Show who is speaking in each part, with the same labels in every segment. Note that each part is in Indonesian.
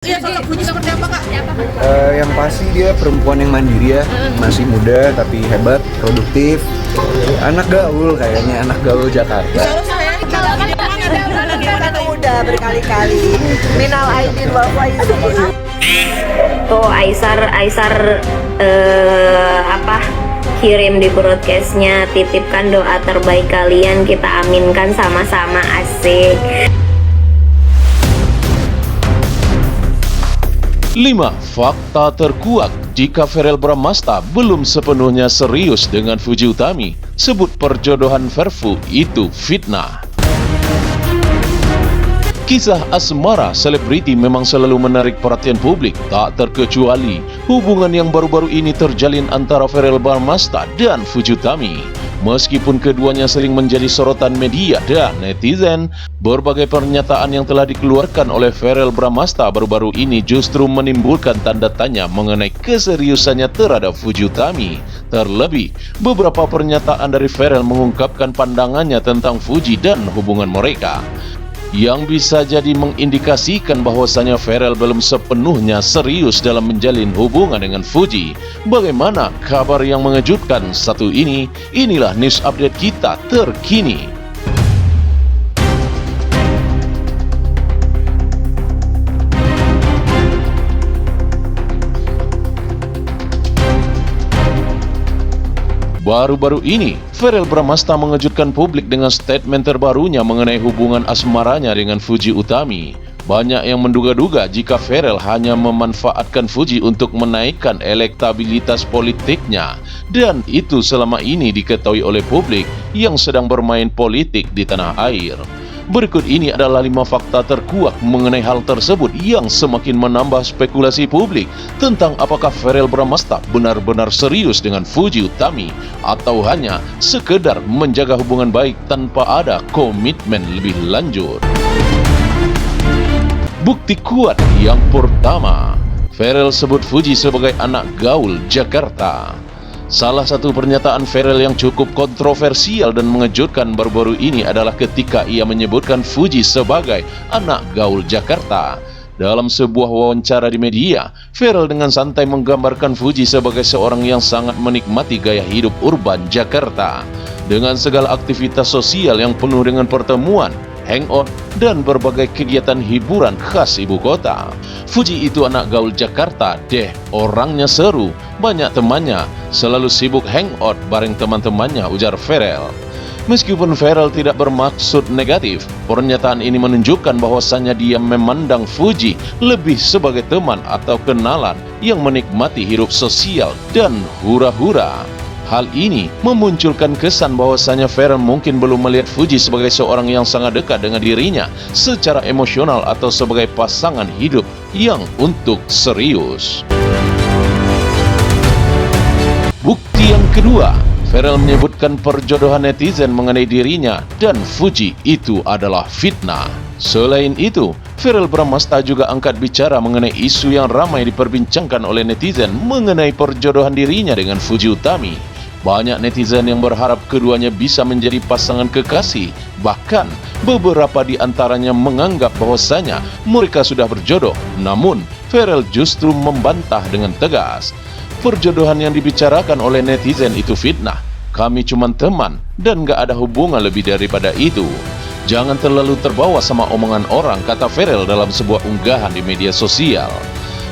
Speaker 1: Iya, sosok Fuji seperti apa, Kak?
Speaker 2: Yang pasti dia perempuan yang mandiri ya, masih muda tapi hebat, produktif, anak gaul kayaknya, anak gaul Jakarta.
Speaker 1: Selalu saya
Speaker 3: Anak muda berkali-kali. Minal aidin wal faizin.
Speaker 4: Tuh Aisar kirim di broadcastnya, titipkan doa terbaik kalian, kita aminkan sama-sama, asik.
Speaker 5: 5. Fakta terkuak jika Verrell Bramasta belum sepenuhnya serius dengan Fuji Utami. Sebut perjodohan Verfu itu fitnah. Kisah asmara selebriti memang selalu menarik perhatian publik, tak terkecuali hubungan yang baru-baru ini terjalin antara Verrell Bramasta dan Fuji Utami. Meskipun keduanya sering menjadi sorotan media dan netizen, berbagai pernyataan yang telah dikeluarkan oleh Verrell Bramasta baru-baru ini justru menimbulkan tanda tanya mengenai keseriusannya terhadap Fuji Utami. Terlebih, beberapa pernyataan dari Verrell mengungkapkan pandangannya tentang Fuji dan hubungan mereka, yang bisa jadi mengindikasikan bahwasanya Verrell belum sepenuhnya serius dalam menjalin hubungan dengan Fuji. Bagaimana kabar yang mengejutkan satu ini? Inilah news update kita terkini. Baru-baru ini, Verrell Bramasta mengejutkan publik dengan statement terbarunya mengenai hubungan asmaranya dengan Fuji Utami. Banyak yang menduga-duga jika Verrell hanya memanfaatkan Fuji untuk menaikkan elektabilitas politiknya, dan itu selama ini diketahui oleh publik yang sedang bermain politik di tanah air. Berikut ini adalah 5 fakta terkuak mengenai hal tersebut yang semakin menambah spekulasi publik tentang apakah Verrell Bramasta benar-benar serius dengan Fuji Utami atau hanya sekedar menjaga hubungan baik tanpa ada komitmen lebih lanjut. Bukti kuat yang pertama, Verrell sebut Fuji sebagai anak gaul Jakarta. Salah satu pernyataan Verrell yang cukup kontroversial dan mengejutkan baru-baru ini adalah ketika ia menyebutkan Fuji sebagai anak gaul Jakarta. Dalam sebuah wawancara di media, Verrell dengan santai menggambarkan Fuji sebagai seorang yang sangat menikmati gaya hidup urban Jakarta, dengan segala aktivitas sosial yang penuh dengan pertemuan, hangout, dan berbagai kegiatan hiburan khas ibu kota. Fuji itu anak gaul Jakarta deh, orangnya seru, banyak temannya, selalu sibuk hangout bareng teman-temannya, ujar Verrell. Meskipun Verrell tidak bermaksud negatif, pernyataan ini menunjukkan bahwasannya dia memandang Fuji lebih sebagai teman atau kenalan yang menikmati hidup sosial dan hura-hura. Hal ini memunculkan kesan bahwasanya Verrell mungkin belum melihat Fuji sebagai seorang yang sangat dekat dengan dirinya secara emosional atau sebagai pasangan hidup yang untuk serius. Bukti yang kedua, Verrell menyebutkan perjodohan netizen mengenai dirinya dan Fuji itu adalah fitnah. Selain itu, Verrell Bramasta juga angkat bicara mengenai isu yang ramai diperbincangkan oleh netizen mengenai perjodohan dirinya dengan Fuji Utami. Banyak netizen yang berharap keduanya bisa menjadi pasangan kekasih. Bahkan, beberapa di antaranya menganggap bahwasanya mereka sudah berjodoh. Namun, Verrell justru membantah dengan tegas. Perjodohan yang dibicarakan oleh netizen itu fitnah. Kami cuma teman dan gak ada hubungan lebih daripada itu. Jangan terlalu terbawa sama omongan orang, kata Verrell dalam sebuah unggahan di media sosial.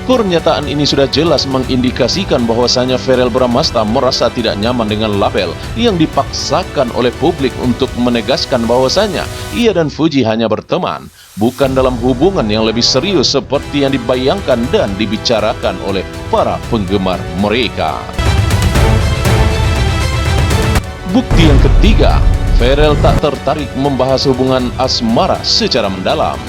Speaker 5: Pernyataan ini sudah jelas mengindikasikan bahwasanya Verrell Bramasta merasa tidak nyaman dengan label yang dipaksakan oleh publik untuk menegaskan bahwasanya ia dan Fuji hanya berteman, bukan dalam hubungan yang lebih serius seperti yang dibayangkan dan dibicarakan oleh para penggemar mereka. Bukti yang ketiga, Verrell tak tertarik membahas hubungan asmara secara mendalam.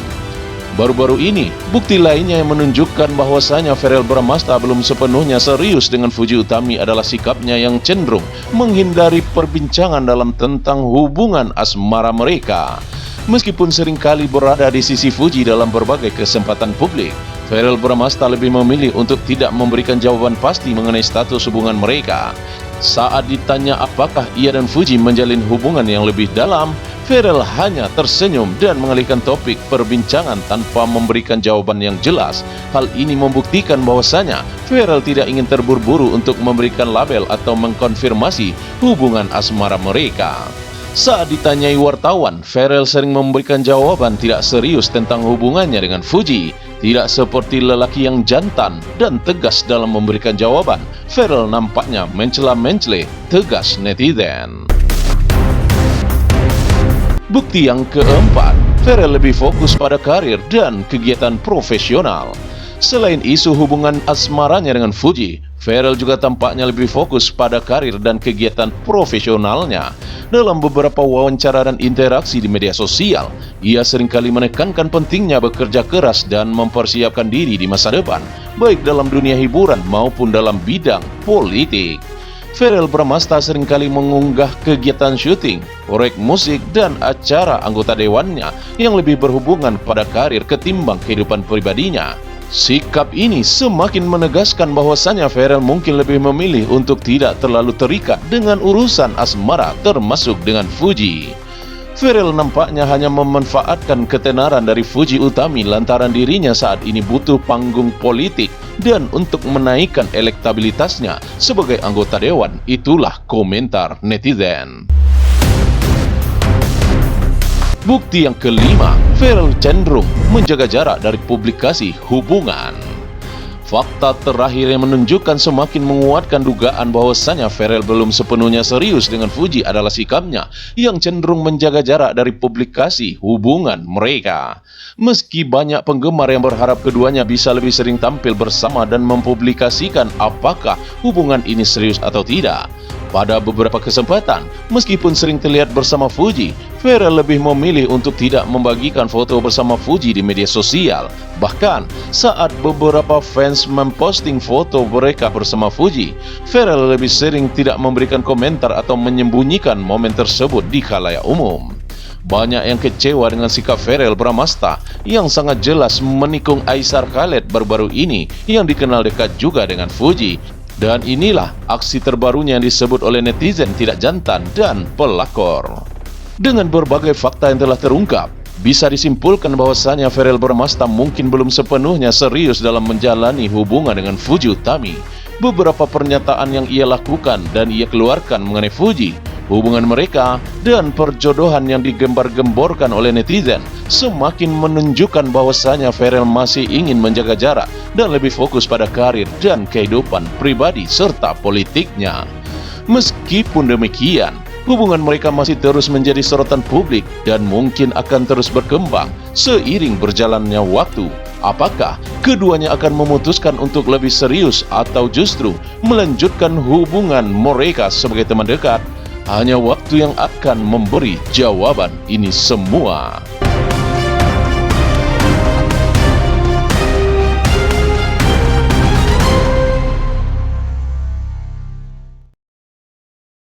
Speaker 5: Baru-baru ini, bukti lainnya yang menunjukkan bahwasanya Verrell Bramasta belum sepenuhnya serius dengan Fuji Utami adalah sikapnya yang cenderung menghindari perbincangan dalam tentang hubungan asmara mereka. Meskipun seringkali berada di sisi Fuji dalam berbagai kesempatan publik, Verrell Bramasta lebih memilih untuk tidak memberikan jawaban pasti mengenai status hubungan mereka. Saat ditanya apakah ia dan Fuji menjalin hubungan yang lebih dalam, Ferel hanya tersenyum dan mengalihkan topik perbincangan tanpa memberikan jawaban yang jelas. Hal ini membuktikan bahwasanya Ferel tidak ingin terburu-buru untuk memberikan label atau mengkonfirmasi hubungan asmara mereka. Saat ditanyai wartawan, Ferel sering memberikan jawaban tidak serius tentang hubungannya dengan Fuji. Tidak seperti lelaki yang jantan dan tegas dalam memberikan jawaban, Ferel nampaknya mencela-mencela tegas netizen. Bukti yang keempat, Ferel lebih fokus pada karir dan kegiatan profesional. Selain isu hubungan asmaranya dengan Fuji, Ferel juga tampaknya lebih fokus pada karir dan kegiatan profesionalnya. Dalam beberapa wawancara dan interaksi di media sosial, ia seringkali menekankan pentingnya bekerja keras dan mempersiapkan diri di masa depan, baik dalam dunia hiburan maupun dalam bidang politik. Ferel Bramasta seringkali mengunggah kegiatan syuting, proyek musik, dan acara anggota dewannya yang lebih berhubungan pada karir ketimbang kehidupan pribadinya. Sikap ini semakin menegaskan bahwasanya Ferel mungkin lebih memilih untuk tidak terlalu terikat dengan urusan asmara termasuk dengan Fuji. Ferel nampaknya hanya memanfaatkan ketenaran dari Fuji Utami lantaran dirinya saat ini butuh panggung politik dan untuk menaikkan elektabilitasnya sebagai anggota dewan. Itulah komentar netizen. Bukti yang kelima, Ferel cenderung menjaga jarak dari publikasi hubungan. Fakta terakhir yang menunjukkan semakin menguatkan dugaan bahwasanya Ferel belum sepenuhnya serius dengan Fuji adalah sikapnya yang cenderung menjaga jarak dari publikasi hubungan mereka. Meski banyak penggemar yang berharap keduanya bisa lebih sering tampil bersama dan mempublikasikan apakah hubungan ini serius atau tidak. Pada beberapa kesempatan, meskipun sering terlihat bersama Fuji, Ferel lebih memilih untuk tidak membagikan foto bersama Fuji di media sosial. Bahkan, saat beberapa fans memposting foto mereka bersama Fuji, Ferel lebih sering tidak memberikan komentar atau menyembunyikan momen tersebut di khalayak umum. Banyak yang kecewa dengan sikap Ferel Bramasta yang sangat jelas menikung Aisar Khaled baru-baru ini yang dikenal dekat juga dengan Fuji. Dan inilah aksi terbarunya yang disebut oleh netizen tidak jantan dan pelakor. Dengan berbagai fakta yang telah terungkap, bisa disimpulkan bahwasanya Ferel Bramasta mungkin belum sepenuhnya serius dalam menjalani hubungan dengan Fuji Utami. Beberapa pernyataan yang ia lakukan dan ia keluarkan mengenai Fuji, hubungan mereka, dan perjodohan yang digembar-gemborkan oleh netizen semakin menunjukkan bahwasanya Ferel masih ingin menjaga jarak dan lebih fokus pada karir dan kehidupan pribadi serta politiknya. Meskipun demikian, hubungan mereka masih terus menjadi sorotan publik dan mungkin akan terus berkembang seiring berjalannya waktu. Apakah keduanya akan memutuskan untuk lebih serius atau justru melanjutkan hubungan mereka sebagai teman dekat? Hanya waktu yang akan memberi jawaban ini semua.